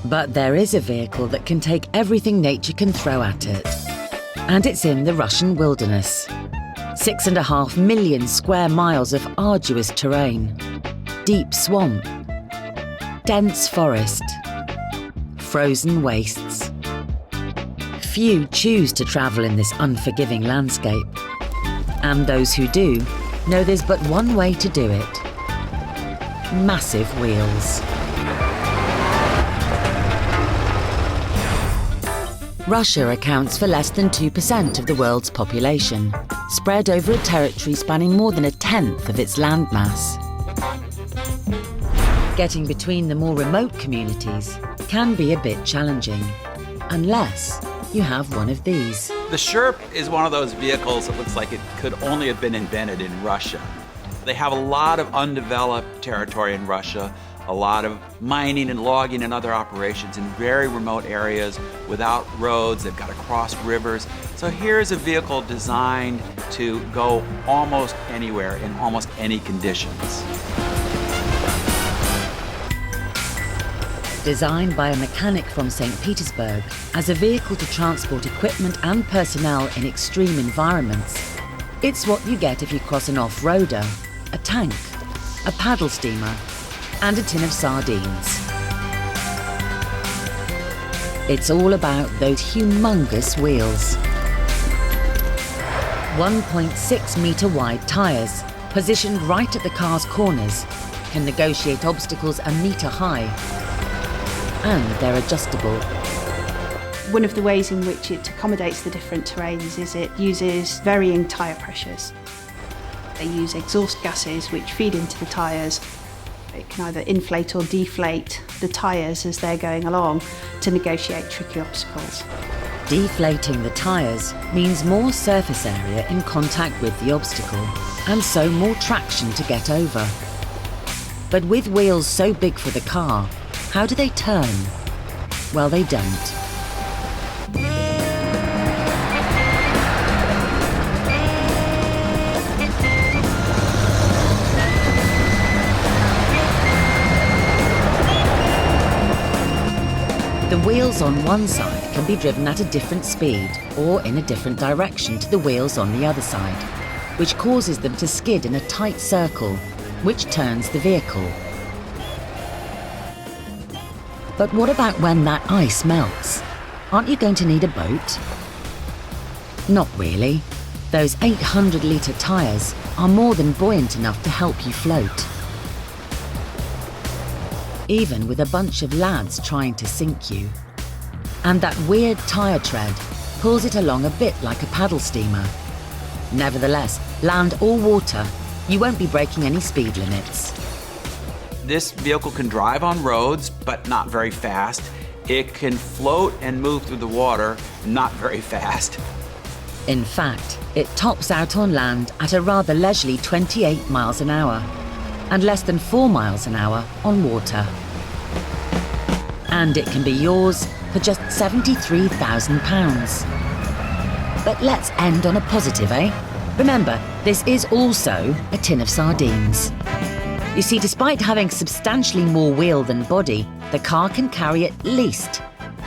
But there is a vehicle that can take everything nature can throw at it. And it's in the Russian wilderness. 6.5 million square miles of arduous terrain. Deep swamp. Dense forest. Frozen wastes. Few choose to travel in this unforgiving landscape. And those who do know there's but one way to do it. Massive wheels. Russia accounts for less than 2% of the world's population, spread over a territory spanning more than a tenth of its landmass. Getting between the more remote communities can be a bit challenging, unless you have one of these. The Sherp is one of those vehicles that looks like it could only have been invented in Russia. They have a lot of undeveloped territory in Russia, a lot of mining and logging and other operations in very remote areas without roads. They've got to cross rivers. So here's a vehicle designed to go almost anywhere in almost any conditions. Designed by a mechanic from St. Petersburg as a vehicle to transport equipment and personnel in extreme environments, it's what you get if you cross an off-roader, a tank, a paddle steamer, and a tin of sardines. It's all about those humongous wheels. 1.6 metre wide tyres, positioned right at the car's corners, can negotiate obstacles a metre high. And they're adjustable. One of the ways in which it accommodates the different terrains is it uses varying tyre pressures. They use exhaust gases which feed into the tyres. It can either inflate or deflate the tyres as they're going along to negotiate tricky obstacles. Deflating the tyres means more surface area in contact with the obstacle, and so more traction to get over. But with wheels so big for the car, how do they turn? Well, they don't. The wheels on one side can be driven at a different speed or in a different direction to the wheels on the other side, which causes them to skid in a tight circle, which turns the vehicle. But what about when that ice melts? Aren't you going to need a boat? Not really. Those 800-litre tyres are more than buoyant enough to help you float. Even with a bunch of lads trying to sink you. And that weird tyre tread pulls it along a bit like a paddle steamer. Nevertheless, land or water, you won't be breaking any speed limits. This vehicle can drive on roads, but not very fast. It can float and move through the water, not very fast. In fact, it tops out on land at a rather leisurely 28 miles an hour, and less than 4 miles an hour on water. And it can be yours for just £73,000. But let's end on a positive, eh? Remember, this is also a tin of sardines. You see, despite having substantially more wheel than body, the car can carry at least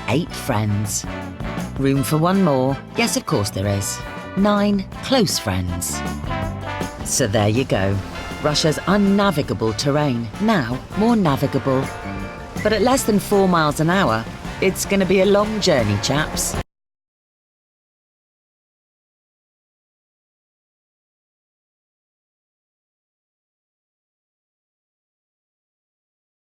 8 friends. Room for one more? Yes, of course there is. 9 close friends. So there you go. Russia's unnavigable terrain, now more navigable. But at less than 4 miles an hour, it's going to be a long journey, chaps.